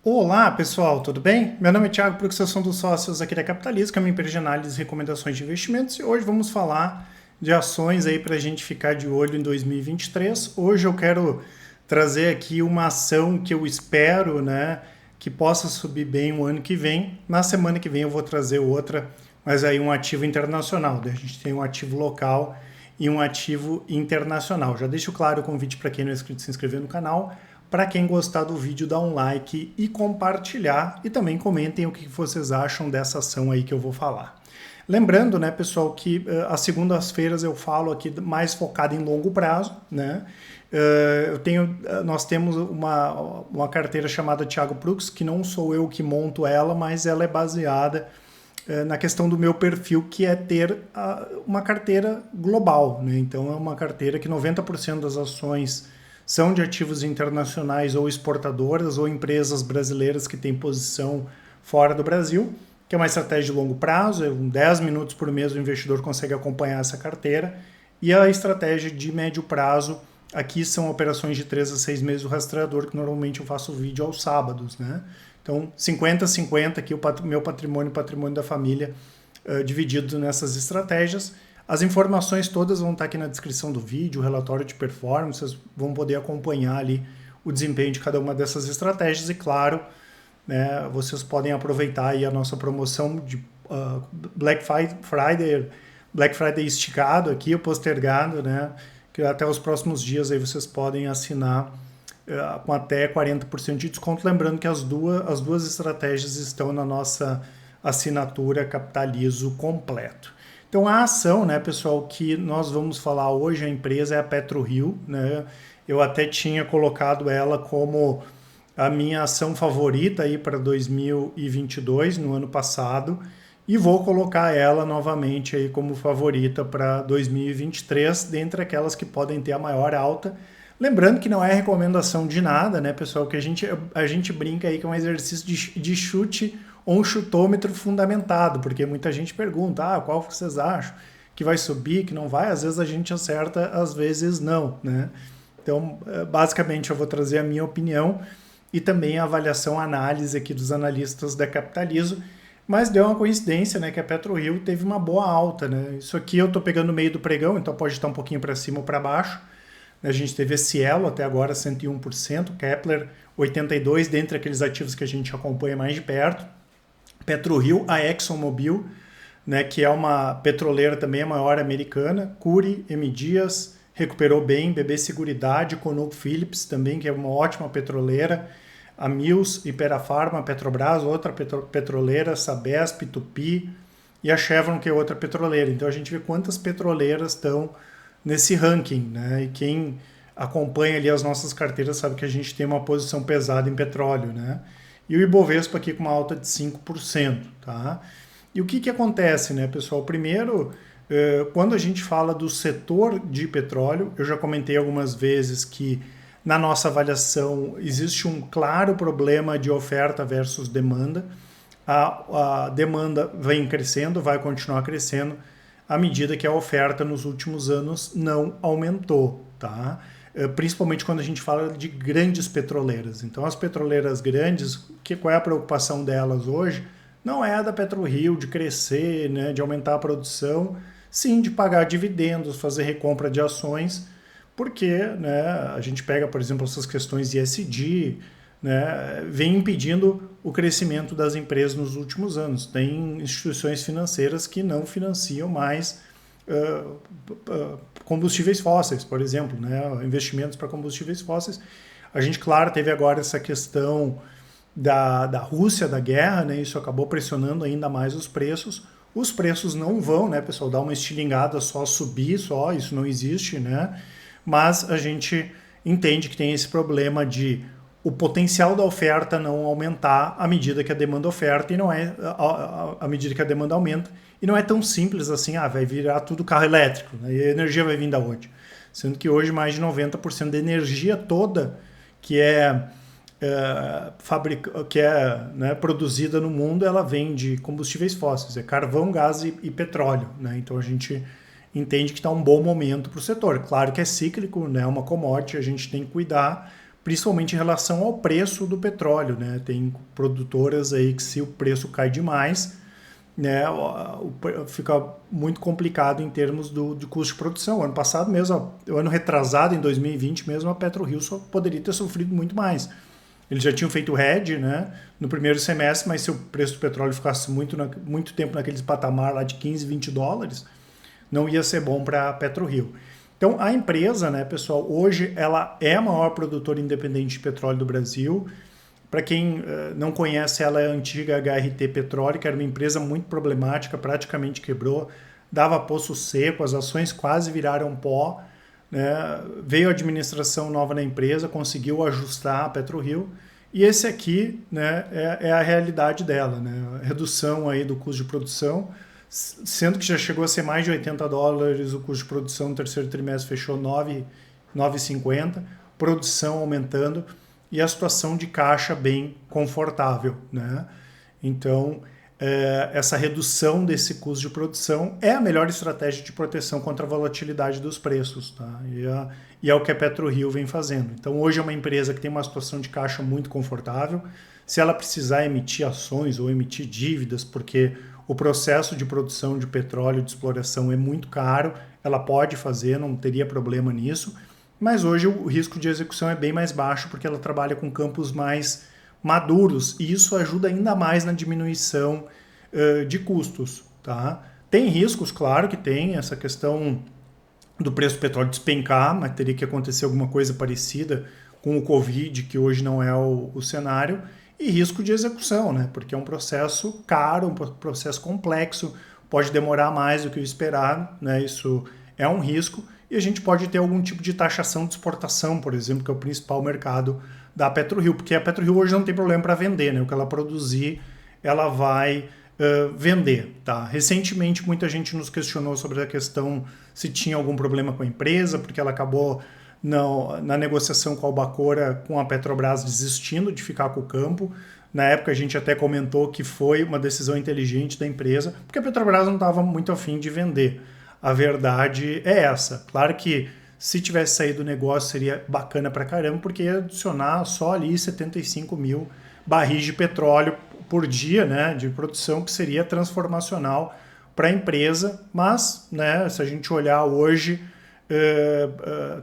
Olá pessoal, tudo bem? Meu nome é Thiago, Proxação dos Sócios aqui da Capitaliza, que é uma empresa de análise e recomendações de investimentos, e hoje vamos falar de ações aí para a gente ficar de olho em 2023. Hoje eu quero trazer aqui uma ação que eu espero, que possa subir bem o ano que vem. Na semana que vem eu vou trazer outra, mas aí um ativo internacional. A gente tem um ativo local e um ativo internacional. Já deixo claro o convite para quem não é inscrito se inscrever no canal. Para quem gostar do vídeo, dá um like e compartilhar. E também comentem o que vocês acham dessa ação aí que eu vou falar. Lembrando, né, pessoal, que às segundas-feiras eu falo aqui mais focado em longo prazo, né? Nós temos uma carteira chamada Thiago Prux, que não sou eu que monto ela, mas ela é baseada na questão do meu perfil, que é ter uma carteira global, né? Então é uma carteira que 90% das ações são de ativos internacionais ou exportadoras ou empresas brasileiras que têm posição fora do Brasil, que é uma estratégia de longo prazo, em 10 minutos por mês o investidor consegue acompanhar essa carteira, e a estratégia de médio prazo, aqui são operações de 3 a 6 meses do rastreador, que normalmente eu faço vídeo aos sábados, né? Então 50-50 aqui o meu patrimônio e o patrimônio da família dividido nessas estratégias. As informações todas vão estar aqui na descrição do vídeo, o relatório de performance, vocês vão poder acompanhar ali o desempenho de cada uma dessas estratégias e, claro, né, vocês podem aproveitar aí a nossa promoção de Black Friday esticado aqui, postergado, né, que até os próximos dias aí vocês podem assinar com até 40% de desconto. Lembrando que as duas estratégias estão na nossa assinatura Capitalizo completo. Então a ação, né, pessoal, que nós vamos falar hoje, a empresa é a PetroRio, né? Eu até tinha colocado ela como a minha ação favorita aí para 2022, no ano passado, e vou colocar ela novamente aí como favorita para 2023, dentre aquelas que podem ter a maior alta. Lembrando que não é recomendação de nada, né, pessoal, que a gente brinca aí que é um exercício de chute ou um chutômetro fundamentado, porque muita gente pergunta, qual vocês acham que vai subir, que não vai? Às vezes a gente acerta, às vezes não, né? Então, basicamente eu vou trazer a minha opinião e também a avaliação, a análise aqui dos analistas da Capitalizo, mas deu uma coincidência, né, que a PetroRio teve uma boa alta, né? Isso aqui eu tô pegando no meio do pregão, então pode estar um pouquinho para cima ou para baixo. A gente teve esse Cielo até agora 101%, Kepler 82%, dentre aqueles ativos que a gente acompanha mais de perto. PetroRio, a ExxonMobil, né, que é uma petroleira também a maior americana, Cury, M. Dias, recuperou bem, BB Seguridade, ConocoPhillips também, que é uma ótima petroleira, a Mills, Ipera-Pharma, Petrobras, outra petroleira, Sabesp, Tupi, e a Chevron, que é outra petroleira. Então a gente vê quantas petroleiras estão nesse ranking, né? E quem acompanha ali as nossas carteiras sabe que a gente tem uma posição pesada em petróleo, né? E o Ibovespa aqui com uma alta de 5%, tá? E o que acontece, né, pessoal? Primeiro, quando a gente fala do setor de petróleo, eu já comentei algumas vezes que na nossa avaliação existe um claro problema de oferta versus demanda. A demanda vem crescendo, vai continuar crescendo, à medida que a oferta nos últimos anos não aumentou, tá? Principalmente quando a gente fala de grandes petroleiras. Então as petroleiras grandes, qual é a preocupação delas hoje? Não é a da PetroRio de crescer, né, de aumentar a produção, sim de pagar dividendos, fazer recompra de ações, porque, né, a gente pega, por exemplo, essas questões de ESG, né, vem impedindo o crescimento das empresas nos últimos anos. Tem instituições financeiras que não financiam mais combustíveis fósseis, por exemplo, né, investimentos para combustíveis fósseis. A gente, claro, teve agora essa questão da Rússia, da guerra, né, isso acabou pressionando ainda mais os preços. Os preços não vão, né, pessoal, dar uma estilingada só subir, só, isso não existe, né, mas a gente entende que tem esse problema de o potencial da oferta não aumentar à medida que a demanda oferta e não é à medida que a demanda aumenta, e não é tão simples assim, vai virar tudo carro elétrico, né? E a energia vai vir da onde? Sendo que hoje mais de 90% da energia toda que é né, produzida no mundo, ela vem de combustíveis fósseis, é carvão, gás e petróleo, né? Então a gente entende que está um bom momento para o setor. Claro que é cíclico, né? É uma commodity, a gente tem que cuidar, principalmente em relação ao preço do petróleo, né? Tem produtoras aí que se o preço cai demais, né, fica muito complicado em termos de custo de produção. Ano passado mesmo, o ano retrasado, em 2020 mesmo, a PetroRio só poderia ter sofrido muito mais. Eles já tinham feito hedge, né, no primeiro semestre, mas se o preço do petróleo ficasse muito tempo naqueles patamar lá de 15, 20 dólares, não ia ser bom para a PetroRio. Então, a empresa, né, pessoal, hoje ela é a maior produtora independente de petróleo do Brasil. Para quem não conhece, ela é a antiga HRT Petróleo, que era uma empresa muito problemática, praticamente quebrou, dava poço seco, as ações quase viraram pó, né? Veio a administração nova na empresa, conseguiu ajustar a PetroRio, e esse aqui, né, é a realidade dela, né? A redução aí do custo de produção, sendo que já chegou a ser mais de 80 dólares, o custo de produção no terceiro trimestre fechou 9,50, produção aumentando, e a situação de caixa bem confortável, né? Então, essa redução desse custo de produção é a melhor estratégia de proteção contra a volatilidade dos preços, tá? E é o que a PetroRio vem fazendo. Então, hoje é uma empresa que tem uma situação de caixa muito confortável. Se ela precisar emitir ações ou emitir dívidas, porque o processo de produção de petróleo de exploração é muito caro, ela pode fazer, não teria problema nisso. Mas hoje o risco de execução é bem mais baixo porque ela trabalha com campos mais maduros e isso ajuda ainda mais na diminuição de custos. Tá? Tem riscos, claro que tem, essa questão do preço do petróleo despencar, mas teria que acontecer alguma coisa parecida com o Covid, que hoje não é o cenário, e risco de execução, né? Porque é um processo caro, um processo complexo, pode demorar mais do que o esperado, né? Isso é um risco. E a gente pode ter algum tipo de taxação de exportação, por exemplo, que é o principal mercado da PetroRio, porque a PetroRio hoje não tem problema para vender, né? O que ela produzir, ela vai vender. Tá? Recentemente, muita gente nos questionou sobre a questão se tinha algum problema com a empresa, porque ela acabou na negociação com a Albacora, com a Petrobras, desistindo de ficar com o campo. Na época, a gente até comentou que foi uma decisão inteligente da empresa, porque a Petrobras não estava muito afim de vender. A verdade é essa. Claro que se tivesse saído do negócio seria bacana pra caramba, porque ia adicionar só ali 75 mil barris de petróleo por dia, né, de produção, que seria transformacional para a empresa. Mas, né, se a gente olhar hoje,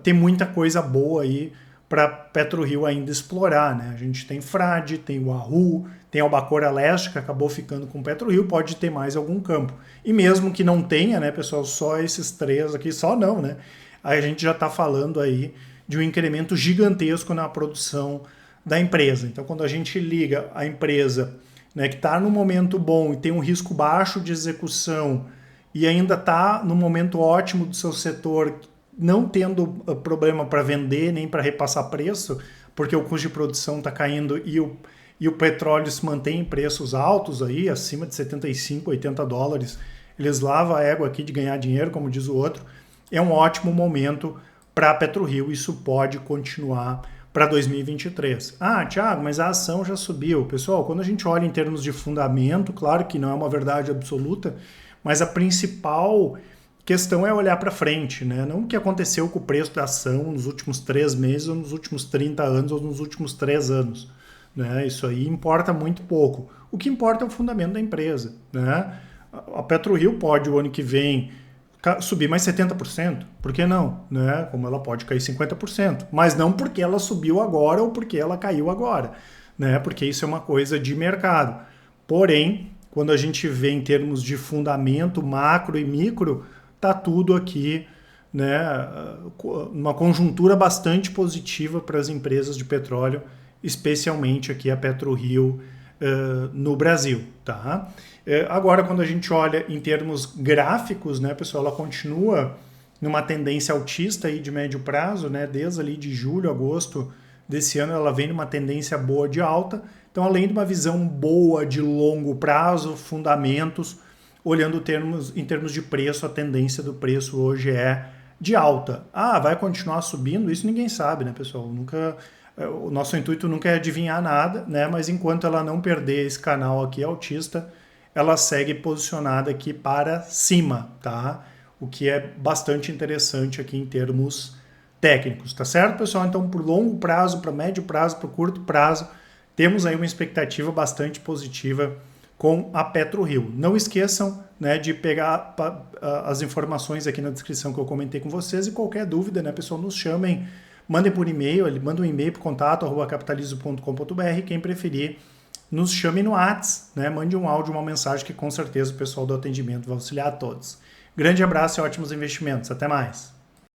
tem muita coisa boa aí para PetroRio ainda explorar, né? A gente tem Frade, tem o Wahoo, tem a Albacora Leste, que acabou ficando com o PetroRio, pode ter mais algum campo. E mesmo que não tenha, né, pessoal, só esses três aqui, só não, né? Aí a gente já está falando aí de um incremento gigantesco na produção da empresa. Então, quando a gente liga a empresa, né, que está no momento bom e tem um risco baixo de execução e ainda está no momento ótimo do seu setor, não tendo problema para vender nem para repassar preço, porque o custo de produção está caindo e o petróleo se mantém em preços altos aí, acima de 75, 80 dólares, eles lavam a égua aqui de ganhar dinheiro, como diz o outro, é um ótimo momento para a PetroRio, isso pode continuar para 2023. Ah, Thiago, mas a ação já subiu. Pessoal, quando a gente olha em termos de fundamento, claro que não é uma verdade absoluta, mas a principal questão é olhar para frente, né? Não o que aconteceu com o preço da ação nos últimos 3 meses, ou nos últimos 30 anos, ou nos últimos 3 anos. Né? Isso aí importa muito pouco. O que importa é o fundamento da empresa. Né? A PetroRio pode, o ano que vem, subir mais 70%. Por que não? Né? Como ela pode cair 50%. Mas não porque ela subiu agora ou porque ela caiu agora. Né? Porque isso é uma coisa de mercado. Porém, quando a gente vê em termos de fundamento macro e micro, está tudo aqui, né, uma conjuntura bastante positiva para as empresas de petróleo, especialmente aqui a PetroRio no Brasil. Tá? Agora, quando a gente olha em termos gráficos, né, pessoal, ela continua numa tendência altista aí de médio prazo, né, desde ali de julho, agosto desse ano, ela vem numa tendência boa de alta. Então, além de uma visão boa de longo prazo, fundamentos, olhando em termos de preço, a tendência do preço hoje é de alta. Ah, vai continuar subindo? Isso ninguém sabe, né, pessoal? O nosso intuito nunca é adivinhar nada, né? Mas enquanto ela não perder esse canal aqui altista, ela segue posicionada aqui para cima, tá? O que é bastante interessante aqui em termos técnicos, tá certo, pessoal? Então, por longo prazo, para médio prazo, para curto prazo, temos aí uma expectativa bastante positiva com a PetroRio. Não esqueçam, né, de pegar as informações aqui na descrição que eu comentei com vocês e qualquer dúvida, né, pessoal, nos chamem, mandem por e-mail, manda um e-mail para contato@capitalizo.com.br, quem preferir, nos chame no WhatsApp, né, mande um áudio, uma mensagem que com certeza o pessoal do atendimento vai auxiliar a todos. Grande abraço e ótimos investimentos. Até mais!